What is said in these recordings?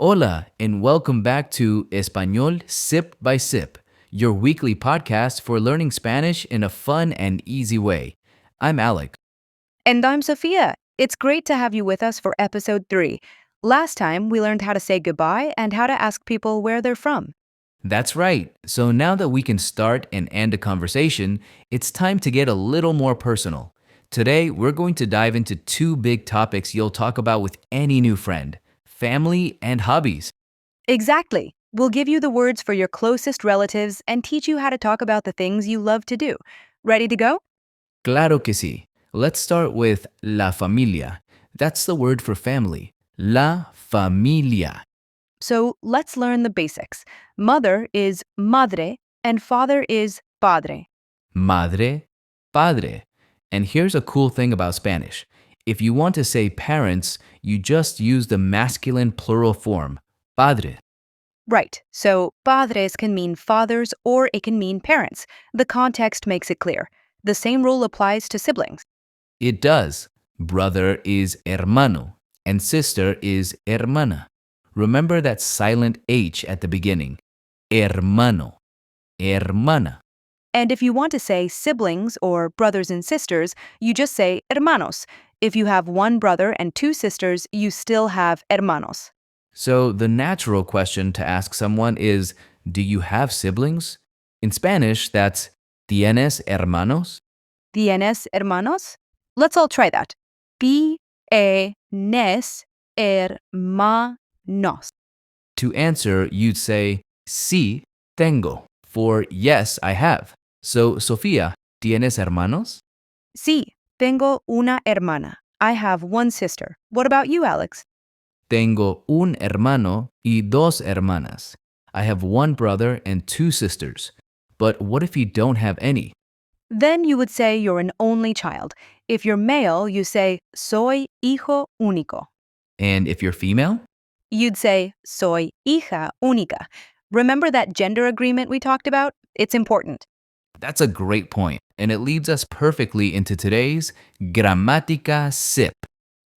Hola, and welcome back to Español Sip by Sip, your weekly podcast for learning Spanish in a fun and easy way. I'm Alec. And I'm Sophia. It's great to have you with us for episode 3. Last time, we learned how to say goodbye and how to ask people where they're from. That's right. So now that we can start and end a conversation, it's time to get a little more personal. Today, we're going to dive into two big topics you'll talk about with any new friend: family and hobbies. Exactly. We'll give you the words for your closest relatives and teach you how to talk about the things you love to do. Ready to go? Claro que sí. Let's start with la familia. That's the word for family. La familia. So let's learn the basics. Mother is madre and father is padre. Madre, padre. And here's a cool thing about Spanish. If you want to say parents, you just use the masculine plural form, padre. Right. So padres can mean fathers or it can mean parents. The context makes it clear. The same rule applies to siblings. It does. Brother is hermano, and sister is hermana. Remember that silent H at the beginning. Hermano, hermana. And if you want to say siblings or brothers and sisters, you just say hermanos. If you have one brother and two sisters, you still have hermanos. So the natural question to ask someone is, do you have siblings? In Spanish, that's ¿tienes hermanos? ¿Tienes hermanos? Let's all try that. Tienes hermanos. To answer, you'd say, sí, tengo, for yes, I have. So, Sofía, ¿tienes hermanos? Sí, tengo una hermana. I have one sister. What about you, Alex? Tengo un hermano y dos hermanas. I have one brother and two sisters. But what if you don't have any? Then you would say you're an only child. If you're male, you say soy hijo único. And if you're female? You'd say soy hija única. Remember that gender agreement we talked about? It's important. That's a great point, and it leads us perfectly into today's Gramática Sip.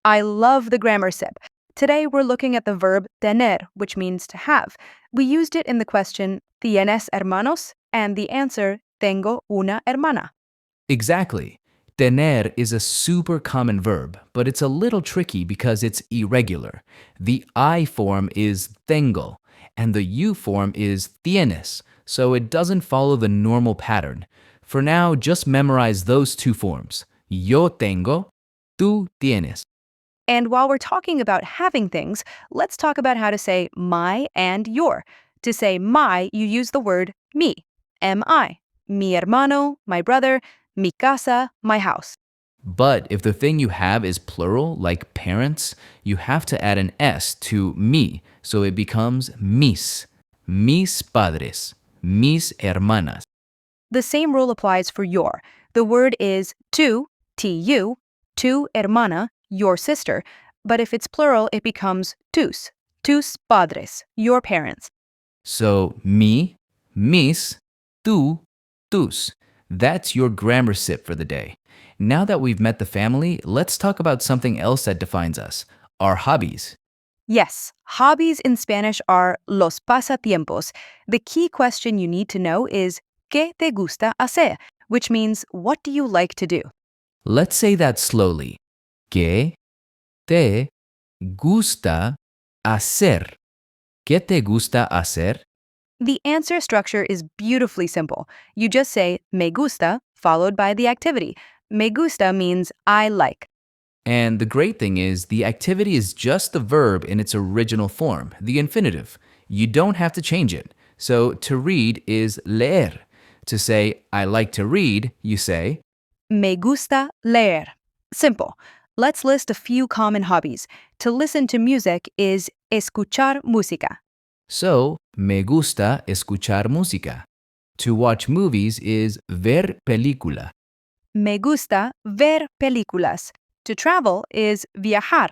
I love the grammar sip. Today we're looking at the verb tener, which means to have. We used it in the question, ¿Tienes hermanos? And the answer, tengo una hermana. Exactly. Tener is a super common verb, but it's a little tricky because it's irregular. The I form is tengo, and the U form is tienes, so it doesn't follow the normal pattern. For now, just memorize those two forms. Yo tengo, tú tienes. And while we're talking about having things, let's talk about how to say my and your. To say my, you use the word mi, M-I. Mi hermano, my brother, mi casa, my house. But if the thing you have is plural, like parents, you have to add an S to mi, so it becomes mis. Mis padres, mis hermanas. The same rule applies for your. The word is tu, tu, tu hermana, your sister. But if it's plural, it becomes tus padres, your parents. So mi, mis, tú, tus. That's your grammar sip for the day. Now that we've met the family, let's talk about something else that defines us: our hobbies. Yes, hobbies in Spanish are los pasatiempos. The key question you need to know is ¿qué te gusta hacer? Which means what do you like to do? Let's say that slowly. ¿Qué te gusta hacer? ¿Qué te gusta hacer? The answer structure is beautifully simple. You just say me gusta followed by the activity. Me gusta means I like. And the great thing is, the activity is just the verb in its original form, the infinitive. You don't have to change it. So to read is leer. To say, I like to read, you say, Me gusta leer. Simple. Let's list a few common hobbies. To listen to music is escuchar música. so, me gusta escuchar música. To watch movies is ver película. Me gusta ver películas. To travel is viajar.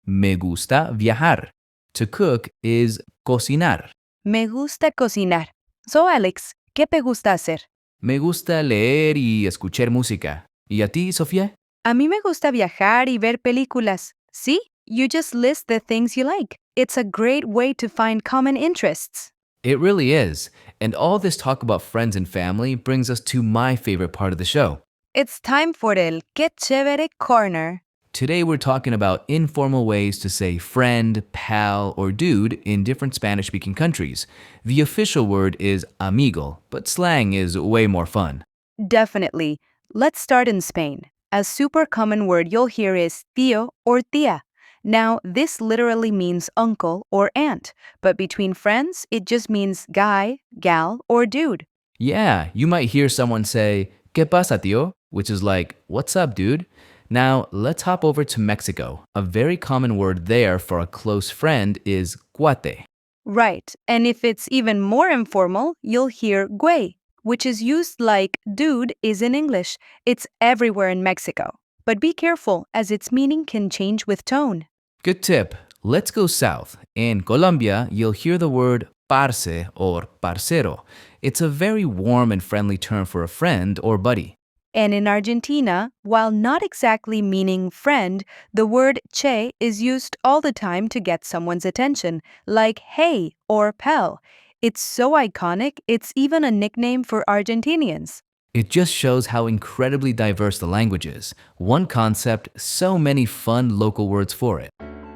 Me gusta viajar. To cook is cocinar. Me gusta cocinar. So, Alex, ¿qué te gusta hacer? Me gusta leer y escuchar música. ¿Y a ti, Sofía? A mí me gusta viajar y ver películas. See? You just list the things you like. It's a great way to find common interests. It really is. And all this talk about friends and family brings us to my favorite part of the show. It's time for el Que Chévere Corner. Today we're talking about informal ways to say friend, pal, or dude in different Spanish speaking countries. The official word is amigo, but slang is way more fun. Definitely. Let's start in Spain. A super common word you'll hear is tío or tía. Now, this literally means uncle or aunt, but between friends, it just means guy, gal, or dude. Yeah, you might hear someone say, ¿Qué pasa, tío? Which is like, what's up, dude? Now, let's hop over to Mexico. A very common word there for a close friend is cuate. Right, and if it's even more informal, you'll hear güey, which is used like dude is in English. It's everywhere in Mexico. But be careful, as its meaning can change with tone. Good tip. Let's go south. In Colombia, you'll hear the word parce or parcero. It's a very warm and friendly term for a friend or buddy. And in Argentina, while not exactly meaning friend, the word che is used all the time to get someone's attention, like hey or pal. It's so iconic, it's even a nickname for Argentinians. It just shows how incredibly diverse the language is. One concept, so many fun local words for it.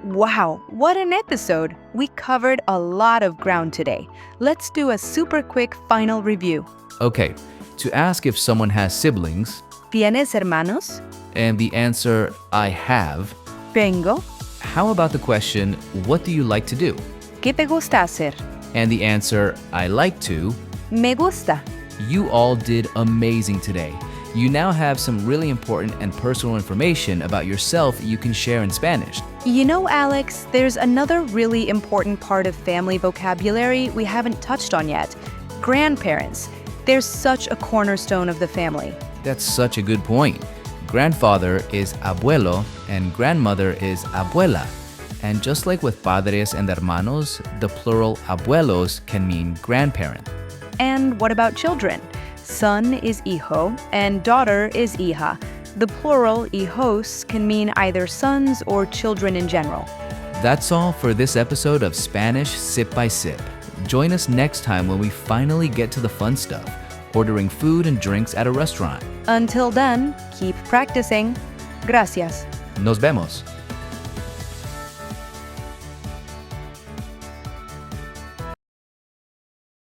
Wow, what an episode! We covered a lot of ground today. Let's do a super quick final review. Okay, to ask if someone has siblings, ¿Tienes hermanos? and the answer, I have, Tengo. how about the question, what do you like to do? ¿Qué te gusta hacer? And the answer, I like to, Me gusta. you all did amazing today. You now have some really important and personal information about yourself you can share in Spanish. You know, Alex, there's another really important part of family vocabulary we haven't touched on yet. Grandparents. They're such a cornerstone of the family. That's such a good point. Grandfather is abuelo and grandmother is abuela. And just like with padres and hermanos, the plural abuelos can mean grandparent. And what about children? Son is hijo and daughter is hija. The plural hijos can mean either sons or children in general. That's all for this episode of Spanish Sip by Sip. Join us next time when we finally get to the fun stuff, ordering food and drinks at a restaurant. Until then, keep practicing. Gracias. Nos vemos.